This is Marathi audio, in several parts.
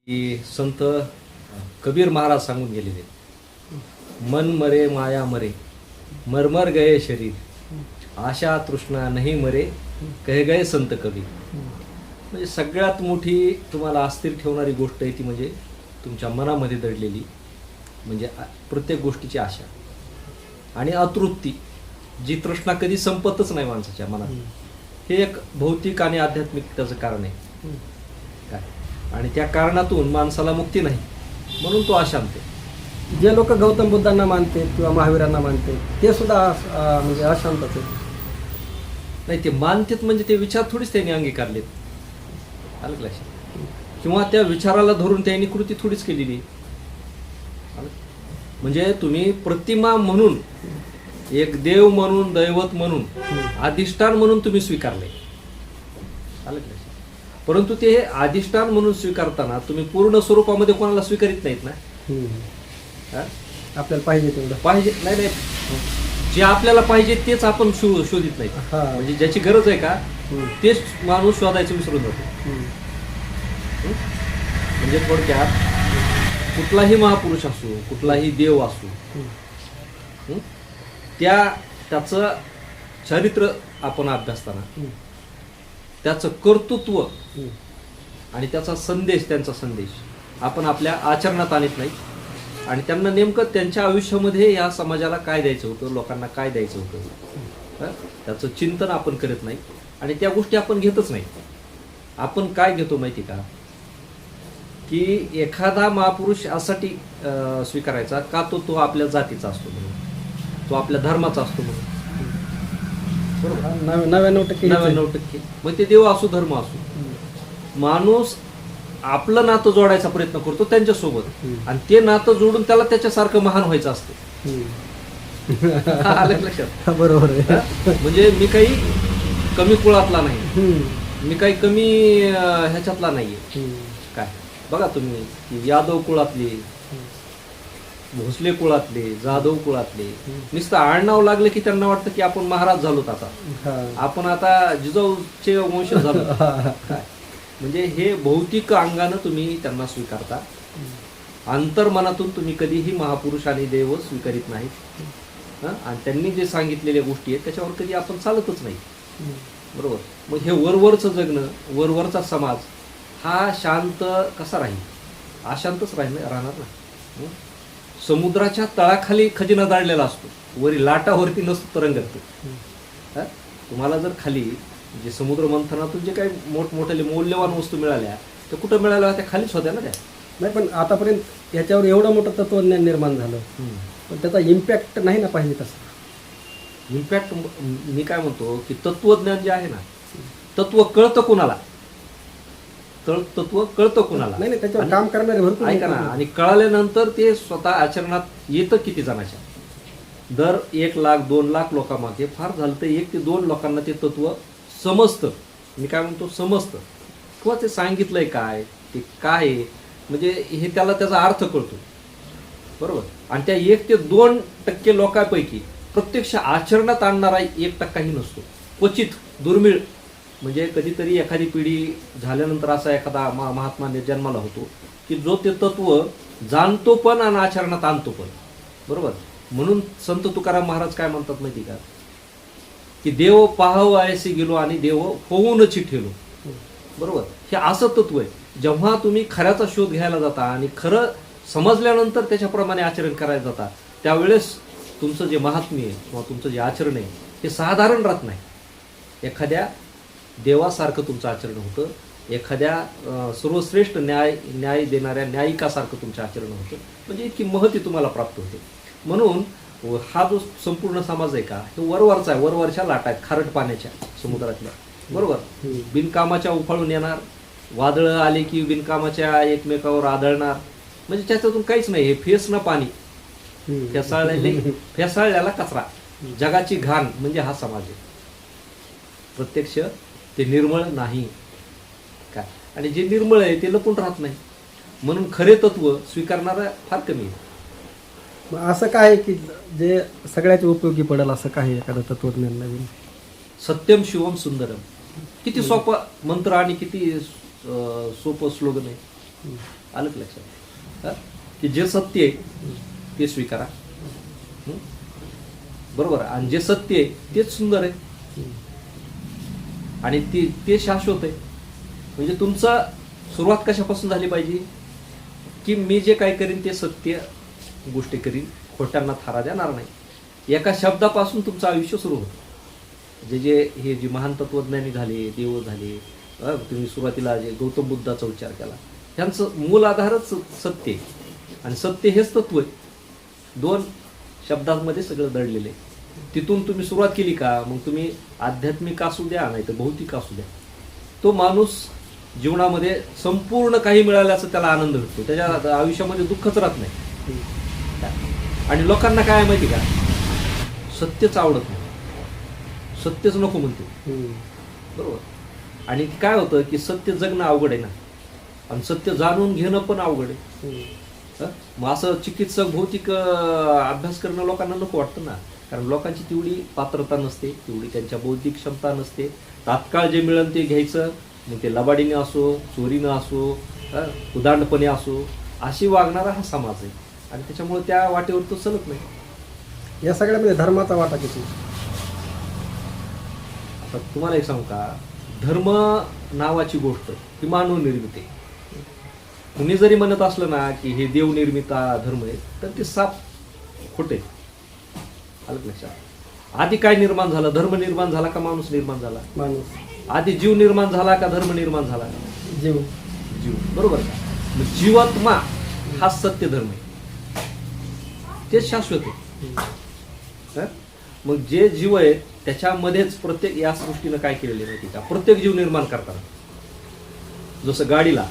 की संत कबीर महाराज सांगून गेलेले, मन मरे माया मरे, मरमर गये शरीर, आशा तृष्णा नाही मरे, कहे गये संत कबीर. म्हणजे सगळ्यात मोठी तुम्हाला अस्थिर ठेवणारी गोष्ट आहे ती म्हणजे तुमच्या मनामध्ये दडलेली म्हणजे प्रत्येक गोष्टीची आशा आणि अतृप्ती, जी तृष्णा कधी संपतच नाही माणसाच्या मनात. हे एक भौतिक आणि आध्यात्मिक त्याचं कारण आहे काय, आणि त्या कारणातून माणसाला मुक्ती नाही, म्हणून तो अशांत आहे. जे लोक गौतम बुद्धांना मानते किंवा महावीरांना मानते ते सुद्धा म्हणजे अशांतच आहे. नाही, ते मानतेत म्हणजे ते विचार थोडीच त्यांनी अंगीकारलेत, आलं का लक्षात, किंवा त्या विचाराला धरून त्यांनी कृती थोडीच केलेली. म्हणजे तुम्ही प्रतिमा म्हणून, एक देव म्हणून, दैवत म्हणून, अधिष्ठान म्हणून तुम्ही स्वीकारले, आलं का लक्षात. परंतु ते अधिष्ठान म्हणून स्वीकारताना तुम्ही पूर्ण स्वरूपामध्ये कोणाला स्वीकारित नाहीत ना. आपल्याला पाहिजे तेवढं पाहिजे नाही, जे आपल्याला पाहिजे तेच आपण शोधित नाही. म्हणजे ज्याची गरज आहे का तेच माणूस शोधायचं विसरून जातो. म्हणजे थोडक्यात कुठलाही महापुरुष असो, कुठलाही देव असो, त्याचं चरित्र आपण अभ्यासताना त्याचं कर्तृत्व आणि त्याचा संदेश, त्यांचा संदेश आपण आपल्या आचरणात आणत नाही. आणि त्यांना नेमकं त्यांच्या आयुष्यामध्ये या समाजाला काय द्यायचं होतं, लोकांना काय द्यायचं होतं, त्याचं चिंतन आपण करत नाही आणि त्या गोष्टी आपण घेतच नाही. आपण काय घेतो माहिती का, की एखादा महापुरुष यासाठी स्वीकारायचा का तो आपल्या जातीचा असतो म्हणून, तो आपल्या धर्माचा असतो म्हणून, बरोबर. 99% मग ते देव असो, धर्म असो, माणूस आपलं नातं जोडायचा प्रयत्न करतो त्यांच्यासोबत आणि ते नातं जोडून त्याला त्याच्यासारखं महान व्हायचं असतं. आलं लक्षात, बरोबर आहे. म्हणजे मी काही कमी कुळातला नाही, मी काही कमी ह्याच्यातला नाहीये काय. बघा तुम्ही यादव कुळातले, भोसले कुळातले, जाधव कुळातले, नुसतं आडनाव लागले की त्यांना वाटतं की आपण महाराज झालोत, आता आपण आता जिजाऊचे वंशज झालो काय. म्हणजे हे भौतिक अंगानं तुम्ही त्यांना स्वीकारता, अंतर्मनातून तुम्ही कधीही महापुरुष आणि देव स्वीकारित नाहीत. आणि त्यांनी जे सांगितलेल्या गोष्टी आहेत त्याच्यावर कधी आपण चालतच नाही, बरोबर. मग हे वरवरचं जगणं, वरवरचा समाज हा शांत कसा राहील, अशांतच राहणार ना. समुद्राच्या तळाखाली खजिना दाळलेला असतो, वरी लाटावरती नसतो तरंगत. तुम्हाला जर खाली जे समुद्र मंथनातून जे काही मोठमोठ्या मौल्यवान वस्तू मिळाल्या त्या कुठं मिळाल्या, त्या खालीच होत्या ना त्या. नाही, पण आतापर्यंत याच्यावर एवढं मोठं तत्वज्ञान निर्माण झालं, पण त्याचा इम्पॅक्ट नाही ना पाहिजे तसं. इम्पॅक्ट मी काय म्हणतो की तत्वज्ञान जे आहे ना, तत्व कळतं कुणाला, तत्व कळतं कुणाला नाही, त्याच्यावर काम करणारे भरपूर ऐका ना. आणि कळाल्यानंतर ते स्वतः आचरणात येतं किती जणाच्या, दर 1 लाख 2 लाख लोकांमागे फार झालं तर 1 ते 2 लोकांना ते तत्व समजतं. मी काय म्हणतो समजतं, किंवा ते सांगितलंय काय, ते काय आहे, म्हणजे हे त्याला त्याचा अर्थ कळतो, बरोबर. आणि त्या 1 ते 2% लोकांपैकी प्रत्यक्ष आचरणात आणणारा 1% नसतो, क्वचित, दुर्मिळ. म्हणजे कधीतरी एखादी पिढी झाल्यानंतर असा एखादा महात्मा जन्माला होतो की जो ते तत्व जाणतो पण आणि आचरणात आणतो पण, बरोबर. म्हणून संत तुकाराम महाराज काय म्हणतात माहिती का, की देव पाहावयासी गेलो आणि देव होऊनच ठेवलो, बरोबर. हे असं तत्व आहे. जेव्हा तुम्ही खऱ्याचा शोध घ्यायला जाता आणि खरं समजल्यानंतर त्याच्याप्रमाणे आचरण करायला जाता, त्यावेळेस तुमचं जे महात्म्य आहे किंवा तुमचं जे आचरण आहे हे साधारण राहत नाही. एखाद्या देवासारखं तुमचं आचरण होतं, एखाद्या सर्वश्रेष्ठ न्याय देणाऱ्या न्यायिकासारखं तुमचं आचरण होतं. म्हणजे इतकी महती तुम्हाला प्राप्त होते. म्हणून हा जो संपूर्ण समाज आहे का, हे वरवरचा आहे, वरवरच्या लाटा आहेत खारट पाण्याच्या समुद्रातल्या, बरोबर. बिनकामाच्या उफाळून येणार, वादळं आले की बिनकामाच्या एकमेकावर आदळणार, म्हणजे त्याच्यातून काहीच नाही. हे फेस न पाणी, फेसाळल्याला कचरा, जगाची घाण म्हणजे हा समाज आहे. प्रत्यक्ष ते निर्मळ नाही काय, आणि जे निर्मळ आहे ते लपून राहत नाही. म्हणून खरे तत्व स्वीकारणारा फार कमी आहे. असं काय की जे सगळ्याच्या उपयोगी पडेल असं काही एखादं तत्वज्ञान नवीन. सत्यम शिवम सुंदरम, किती सोपा मंत्र आणि किती सोपं स्लोगन आहे. आलं का लक्षात? हा? की जे सत्य आहे ते स्वीकारा. हं? बरोबर. आणि जे सत्य आहे तेच सुंदर आहे आणि ते शाश्वत आहे. म्हणजे तुमचा सुरुवात कशापासून झाली पाहिजे की मी जे काय करीन ते सत्य गोष्टी करीन, खोट्यांना थारा देणार नाही. एका शब्दापासून तुमचं आयुष्य सुरू होतं. हे जे महान तत्वज्ञानी झाले, देव झाले, तुम्ही सुरुवातीला जे गौतम बुद्धाचा उच्चार केला, ह्यांचं मूल आधारच सत्य आहे. आणि सत्य हेच तत्व आहे. 2 शब्दांमध्ये सगळं दडलेलं आहे. तिथून तुम्ही सुरुवात केली का मग तुम्ही आध्यात्मिक असू द्या नाही तर भौतिक असू द्या, तो माणूस जीवनामध्ये संपूर्ण काही मिळाल्याचा त्याला आनंद भेटतो. त्याच्या आयुष्यामध्ये दुःखच राहत नाही. आणि लोकांना काय आहे माहिती का, सत्यच आवडत नाही, सत्यच नको म्हणते. बरोबर. आणि काय होतं की सत्य जगणं अवघड आहे ना, आणि सत्य जाणून घेणं पण अवघड आहे. मग असं चिकित्सक भौतिक अभ्यास करणं लोकांना नको वाटतं ना, कारण लोकांची तेवढी पात्रता नसते, तेवढी त्यांच्या बौद्धिक क्षमता नसते. तात्काळ जे मिळेल ते घ्यायचं, मग ते लबाडीने असो, चोरीनं असो, उदांडपणे असो, अशी वागणारा हा समाज आहे. आणि त्याच्यामुळे त्या वाटेवर तो चलत नाही. या सगळ्यामध्ये धर्माचा वाटा किती? आता तुम्हाला एक सांगू का, धर्म नावाची गोष्ट ही मानव निर्मित आहे. कुणी जरी म्हणत असलं ना की हे देव निर्मित धर्म आहे, तर ते साफ खोटे. आलं लक्षात? आधी काय निर्माण झालं? धर्म निर्माण झाला का माणूस निर्माण झाला? माणूस. आधी जीव निर्माण झाला का धर्म निर्माण झाला? जीव. जीव. बरोबर का? मग जीवात्मा हा सत्य धर्म आहे, तेच शाश्वत आहे. मग जे जीव आहे त्याच्यामध्येच प्रत्येक, या सृष्टीनं काय केलेलं आहे माहिती का, प्रत्येक जीव निर्माण करताना, जसं गाडीला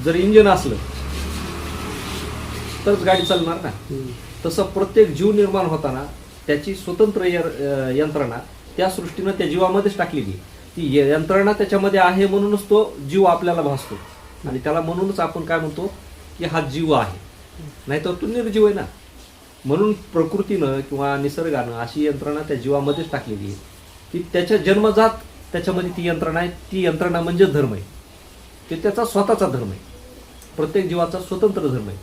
जर इंजिन असलं तरच गाडी चालणार ना, तसं प्रत्येक जीव निर्माण होताना त्याची स्वतंत्र यंत्रणा त्या सृष्टीनं त्या जीवामध्येच टाकलेली आहे. ती यंत्रणा त्याच्यामध्ये आहे म्हणूनच तो जीव आपल्याला भासतो. आणि त्याला म्हणूनच आपण काय म्हणतो की हा जीव आहे, नाहीतर तो निर्जीव आहे ना. म्हणून प्रकृतीनं किंवा निसर्गानं अशी यंत्रणा त्या जीवामध्येच टाकलेली आहे की त्याच्या जन्मजात त्याच्यामध्ये ती यंत्रणा आहे. ती यंत्रणा म्हणजे धर्म आहे, ते त्याचा स्वतःचा धर्म आहे. प्रत्येक जीवाचा स्वतंत्र धर्म आहे.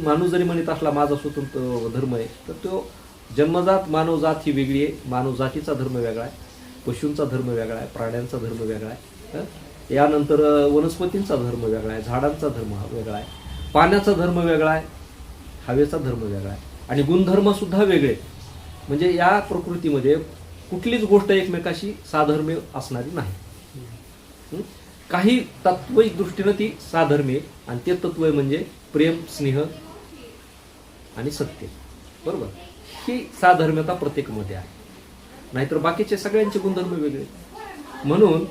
माणूस जरी म्हणत असला माझा स्वतंत्र धर्म आहे, तर तो जन्मजात मानवजात ही वेगळी आहे. मानव जातीचा धर्म वेगळा आहे, पशूंचा धर्म वेगळा आहे, प्राण्यांचा धर्म वेगळा आहे, यानंतर वनस्पतींचा धर्म वेगळा आहे, झाडांचा धर्म वेगळा आहे, पाण्याचा धर्म वेगळा आहे, हवेचा धर्म वेगळा आहे, आणि गुणधर्म सुद्धा वेगळे. म्हणजे या प्रकृतीमध्ये कुठलीच गोष्ट एकमेकाशी साधर्म्य असणारी नाही. काही तत्विक दृष्टीनं ती साधर्म्य, आणि ते तत्व म्हणजे प्रेम, स्नेह आणि सत्य. बरोबर. ही साधर्म्यता प्रत्येकामध्ये आहे, नाहीतर बाकीचे सगळ्यांचे गुणधर्म वेगळे. म्हणून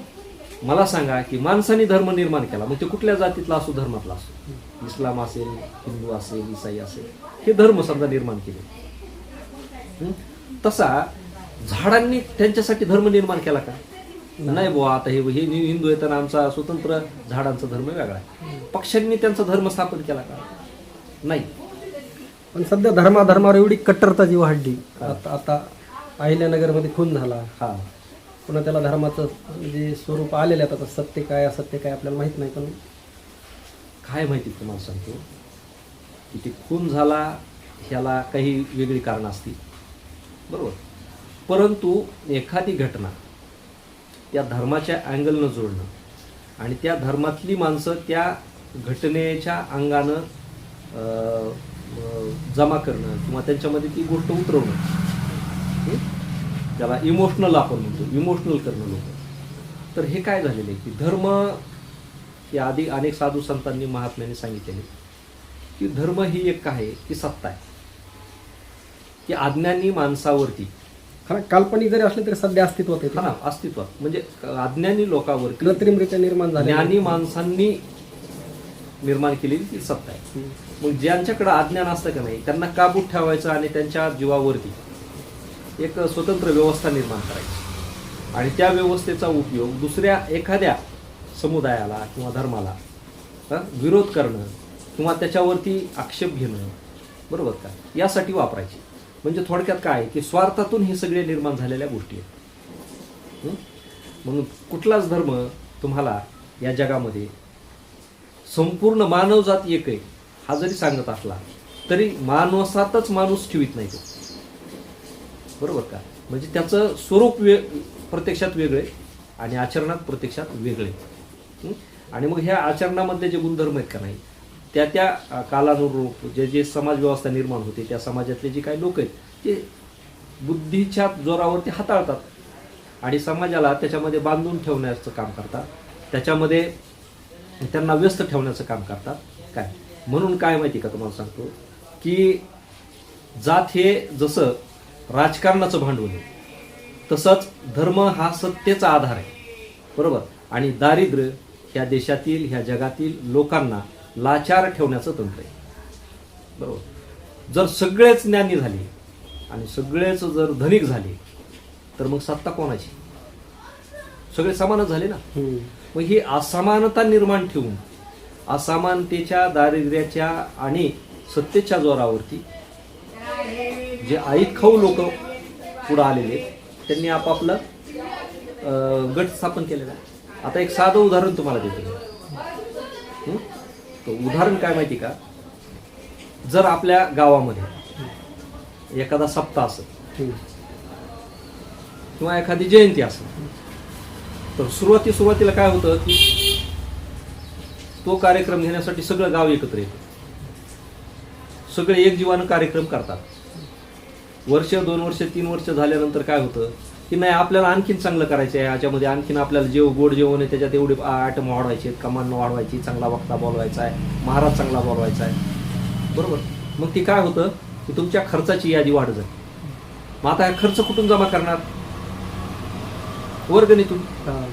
मला सांगा की माणसाने धर्म निर्माण केला, मग ते कुठल्या जातीतला असो, धर्मातला असो, इस्लाम असेल, हिंदू असेल, इसाई असेल, हे धर्म समजा निर्माण केले. तसा झाडांनी त्यांच्यासाठी धर्म निर्माण केला का? नाही बुवा, आता हे हिंदू आहे तर आमचा स्वतंत्र झाडांचा धर्म वेगळा आहे. पक्ष्यांनी त्यांचा धर्म स्थापन केला का? नाही. पण सध्या धर्मावर एवढी कट्टरता जी वाढली, आता अहिल्यानगरमध्ये खून झाला, हा, पुन्हा त्याला धर्माचं जे स्वरूप आलेलं आहे. आता सत्य काय असत्य काय आपल्याला माहित नाही, पण काय माहिती तुम्हाला सांगतो की ते खून झाला ह्याला काही वेगळी कारणं असतील, बरोबर. परंतु एखादी घटना त्या धर्माच्या अँगलनं जोडणं आणि त्या धर्मातली माणसं त्या घटनेच्या अंगानं जमा करणं किंवा त्यांच्यामध्ये ती गोष्ट उतरवणं, त्याला इमोशनल आपण म्हणतो, इमोशनल करणं लोक. तर हे काय झालेलं आहे की धर्म, की आधी अनेक साधू संतांनी, महात्म्यांनी सांगितलेले की धर्म ही एक आहे की सत्ता आहे, की अज्ञानी माणसावरती, खरं काल्पनिक जरी असले तरी सध्या अस्तित्वात येते. हा, अस्तित्वात म्हणजे अज्ञानी लोकांवरती कृत्रिमरित्या निर्माण झाले, ज्ञानी माणसांनी निर्माण केलेली ती सत्ता आहे. मग ज्यांच्याकडे अज्ञान असतं का नाही, त्यांना काबूत ठेवायचं आणि त्यांच्या जीवावरती एक स्वतंत्र व्यवस्था निर्माण करायची, आणि त्या व्यवस्थेचा उपयोग दुसऱ्या एखाद्या समुदायाला किंवा धर्माला विरोध करणं किंवा त्याच्यावरती आक्षेप घेणं, बरोबर का, यासाठी वापरायची. म्हणजे थोडक्यात काय की स्वार्थातून हे सगळे निर्माण झालेल्या गोष्टी आहेत. म्हणून कुठलाच धर्म तुम्हाला या जगामध्ये संपूर्ण मानवजात एक आहे हा जरी सांगत असला तरी माणसातच माणूस ठेवीत नाही तो, बरोबर का? म्हणजे त्याचं स्वरूप प्रत्यक्षात वेगळे आणि आचरणात प्रत्यक्षात वेगळे. आणि मग ह्या आचरणामधले जे गुणधर्म आहेत का नाही, त्या त्या कालानुरूप जे जे समाज व्यवस्था निर्माण होते त्या समाजातले जे काही लोक आहेत ते बुद्धीच्या जोरावरती हाताळतात आणि समाजाला त्याच्यामध्ये बांधून ठेवण्याचं काम करतात, त्याच्यामध्ये त्यांना व्यस्त ठेवण्याचं काम करतात. काय म्हणून काय माहिती का तुम्हाला सांगतो की जात हे जसं राजकारणाचं भांडवल आहे तसंच धर्म हा सत्तेचा आधार आहे, बरोबर. आणि दारिद्र्य ह्या देशातील ह्या जगातील लोकांना लाचार ठेवण्याचं तंत्र आहे, बरोबर. जर सगळेच ज्ञानी झाले आणि सगळेच जर धनिक झाले तर मग सत्ता कोणाची? सगळे समानच झाले ना. मग ही असमानता निर्माण ठेवून असमानतेच्या, दारिद्र्याच्या आणि सत्तेच्या जोरावरती जे आईत खाऊ लोक पुढे आलेले त्यांनी आपापलं गट स्थापन केलेला आहे. आता एक साधं उदाहरण तुम्हाला देतो. तो उदाहरण काय माहिती का? जर आपल्या गावामध्ये एखादा सप्ताह असेल किंवा एखादी जयंती असेल तर सुरुवातीला काय होतं की तो कार्यक्रम घेण्यासाठी सगळं गाव एकत्र येतं, सगळे एक जीवानं कार्यक्रम करतात. वर्ष, 2 वर्ष, 3 वर्ष झाल्यानंतर काय होतं की नाही आपल्याला आणखीन चांगलं करायचं आहे, याच्यामध्ये आणखीन आपल्याला गोड जेवण आहे त्याच्यात एवढे आयटम वाढवायचे, कमांड वाढवायची, चांगला वक्ता बोलवायचा आहे, महाराज चांगला बोलवायचा आहे, बरोबर. मग ती काय होतं की तुमच्या खर्चाची यादी वाढत जाते. मग आता खर्च कुठून जमा करणार? वर्गणीतून.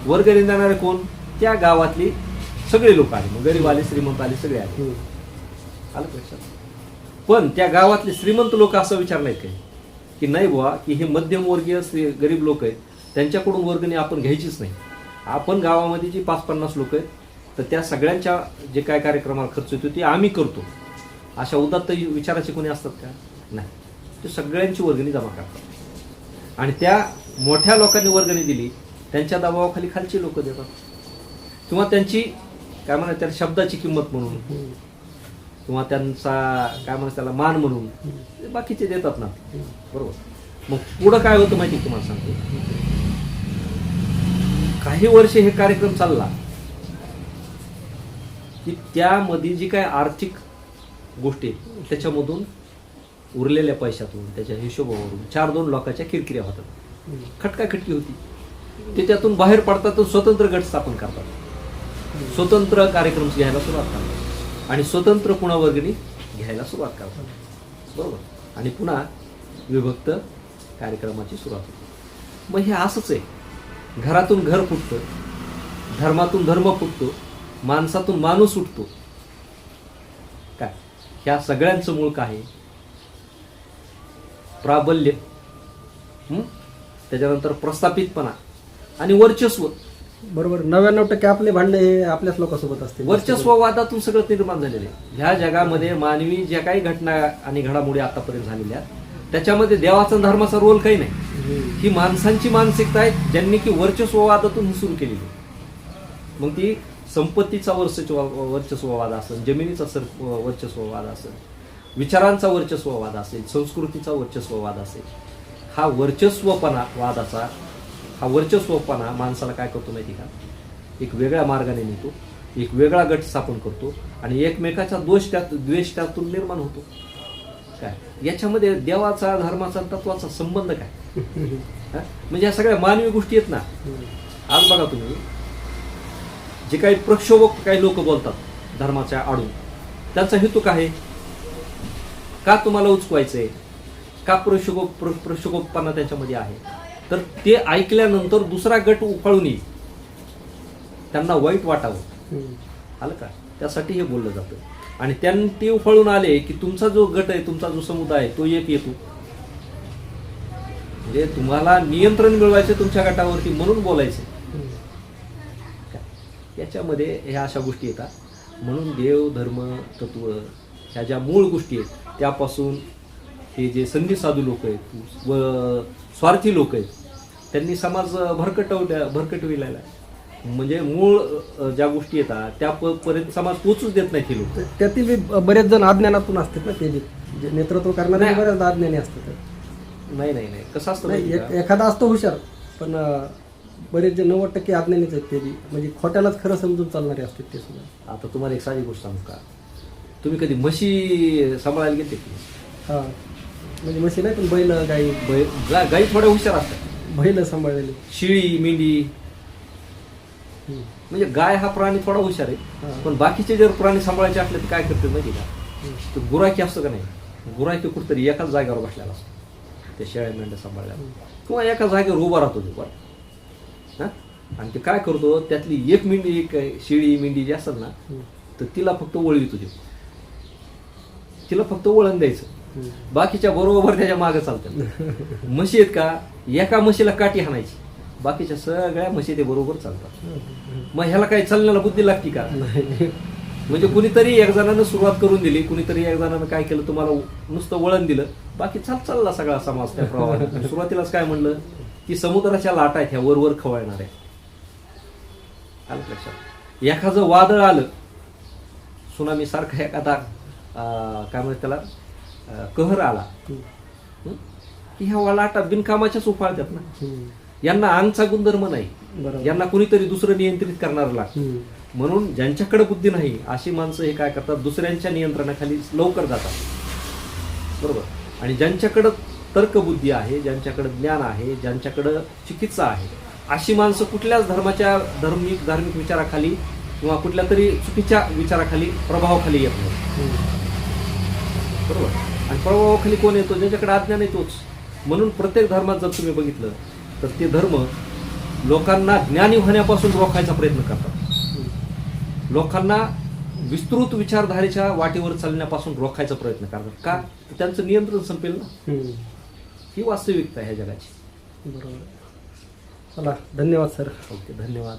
वर्गणी देणारे कोण? त्या गावातली सगळे लोक आले, मग गरीब आले, श्रीमंत आले, सगळे आले. आलं लक्षात? पण त्या गावातले श्रीमंत लोक असं विचारलंय काय की नाही बुवा की हे मध्यमवर्गीय गरीब लोक आहेत त्यांच्याकडून वर्गणी आपण घ्यायचीच नाही. आपण गावामध्ये जी 5-50 लोक आहेत तर त्या सगळ्यांच्या जे काय कार्यक्रमाला खर्च होतो ते आम्ही करतो, अशा उदात्त विचाराचे कोणी असतात का? नाही. ते सगळ्यांची वर्गणी जमा करतात आणि त्या मोठ्या लोकांनी वर्गणी दिली त्यांच्या दबावाखाली खालची लोक देतात किंवा त्यांची काय म्हणतात त्या शब्दाची किंमत म्हणून किंवा त्यांचा काय म्हणतात त्याला मान म्हणून बाकीचे देतात ना, बरोबर. मग पुढं काय होतं माहिती तुम्हाला सांगतो. काही वर्ष हे कार्यक्रम चालला की त्यामध्ये जी काय आर्थिक गोष्टी त्याच्यामधून उरलेल्या पैशातून त्याच्या हिशोबावरून 4-2 लोकांच्या किरकिऱ्या होतात, खटकाखटकी होती. ते त्यातून बाहेर पडतात, स्वतंत्र गट स्थापन करतात, स्वतंत्र कार्यक्रम घ्यायला सुरुवात करतात आणि स्वतंत्र पुन्हा वर्गणी घ्यायला सुरुवात करतात, बरोबर. आणि पुन्हा विभक्त कार्यक्रमाची सुरुवात होते. मग हे असंच आहे. घरातून घर फुटतं, धर्मातून धर्म फुटतो, माणसातून माणूस उठतो. काय ह्या सगळ्यांचं मूळ काय आहे? प्राबल्य, त्याच्यानंतर प्रस्थापितपणा आणि वर्चस्व. बरोबर. 99% आपले भांडणे हे आपल्याच लोकांसोबत असते. वर्चस्ववादातून सगळं निर्माण झालेले. ह्या जगामध्ये मानवी ज्या काही घटना आणि घडामोडी आतापर्यंत झालेल्या त्याच्यामध्ये देवाचा धर्माचा रोल काही नाही. ही माणसांची मानसिकता आहे ज्यांनी की वर्चस्ववादातून सुरू केलेली. मग ती संपत्तीचा वर्चस्ववाद असेल, जमिनीचा वर्चस्ववाद असेल, विचारांचा वर्चस्ववाद असेल, संस्कृतीचा वर्चस्ववाद असेल. हा वर्चस्वपणा माणसाला काय करतो माहिती का? एक वेगळ्या मार्गाने नेतो, एक वेगळा गट स्थापन करतो आणि एकमेकाचा द्वेष त्यातून निर्माण होतो. काय याच्यामध्ये देवाचा, धर्माचा, तत्वाचा संबंध काय? म्हणजे या सगळ्या मानवी गोष्टी आहेत ना. आज बघा तुम्ही जे काही प्रक्षोभक काही लोक बोलतात धर्माच्या आडून, त्यांचा हेतू काय आहे? का तुम्हाला उचवायचंय? का प्रक्षोभकपणा त्याच्यामध्ये आहे? तर ते ऐकल्यानंतर दुसरा गट उफाळून येईल, त्यांना वाईट वाटावं. आलं का? त्यासाठी हे बोललं जातं. आणि त्यांनी ते उफाळून आले की तुमचा जो गट आहे, तुमचा जो समुदाय आहे तो एक येतो. म्हणजे तुम्हाला नियंत्रण मिळवायचं तुमच्या गटावरती म्हणून बोलायचं. याच्यामध्ये ह्या अशा गोष्टी येतात. म्हणून देव, धर्म, तत्व ह्या ज्या मूळ गोष्टी आहेत त्यापासून हे जे संधी साधू लोक आहेत व स्वार्थी लोक आहेत त्यांनी समाज भरकटविलेला आहे. म्हणजे मूळ ज्या गोष्टी येतात त्या पर्यंत समाज पोचूच देत नाही ते लोक. त्यातील बी बरेच जण अज्ञानातून असतात ना, ते बी जे नेतृत्व करणारे नाही. बरेच अज्ञानी असतात. नाही नाही नाही कसं असतं नाही, माहिती का? एखादा असतो हुशार, पण बरेच जे 90% अज्ञानीच आहेत ते बी, म्हणजे खोट्यालाच खरं समजून चालणारे असतात ते सुद्धा. आता तुम्हाला एक साधी गोष्ट सांगू का, तुम्ही कधी म्हशी सांभाळायला गेले की हा, म्हणजे म्हशी नाही पण बैल गाई, गाई थोड्या हुशार असतात. बैल सांभाळलेली. शिळी मेंढी, हम्म. म्हणजे गाय हा प्राणी थोडा हुशार आहे. हा. पण बाकीचे जर प्राणी सांभाळायचे असले तर काय करते माहिती का, तर गुराखी असतं का नाही, गुराखी कुठतरी एकाच जागेवर बसलेला असतो त्या शेळ्या मेंढ्या सांभाळल्या, किंवा एका जागेवर उभा राहतो तो बरं हा. आणि ते काय करतो, त्यातली एक मेंढी, एक शेळी मेंढी जी असेल ना, तर तिला फक्त वळवितो ते, तिला फक्त वळण द्यायचं, बाकीच्या बरोबर त्याच्या मागे चालतात. म्हशी आहेत का, एका म्हशीला काठी हाणायची, बाकीच्या सगळ्या म्हशी ते बरोबर चालतात. मग ह्याला काही चालण्याला बुद्धी लागते का? म्हणजे कुणीतरी एक जणानं सुरुवात करून दिली, कुणीतरी एक जणानं काय केलं, तुम्हाला नुसतं वळण दिलं, बाकी चालला सगळा समाज त्या प्रवाहात. सुरुवातीलाच काय म्हणलं की समुद्राच्या लाटा आहेत ह्या वर खवळणार आहे. आलं लक्षात? एखादं वादळ आलं, सुनामी सारखा एखादा काय म्हणतात त्याला, कहर आला, की ह्या लाटा बिनकामाच्याच उफाळतात ना. यांना अंगचा गुणधर्म नाही, बरोबर. यांना कुणीतरी दुसरं नियंत्रित करणार लागतं. म्हणून ज्यांच्याकडे बुद्धी नाही अशी माणसं हे काय करतात, दुसऱ्यांच्या नियंत्रणाखाली लवकर जातात, बरोबर. आणि ज्यांच्याकडं तर्कबुद्धी आहे, ज्यांच्याकडे ज्ञान आहे, ज्यांच्याकडं चिकित्सा आहे, अशी माणसं कुठल्याच धार्मिक विचाराखाली किंवा कुठल्या तरी चुकीच्या विचाराखाली, प्रभावाखाली येत नाही, बरोबर. आणि प्रभावाखाली कोण येतो, ज्याच्याकडे अज्ञान आहे तोच. म्हणून प्रत्येक धर्मात जर तुम्ही बघितलं तर ते धर्म लोकांना ज्ञानी होण्यापासून रोखायचा प्रयत्न करतात, लोकांना विस्तृत विचारधारेच्या वाटेवर चालण्यापासून रोखायचा प्रयत्न करतात. का? तर त्यांचं नियंत्रण संपेल ना. ही वास्तविकता आहे ह्या जगाची. बरोबर. चला, धन्यवाद सर. ओके, धन्यवाद.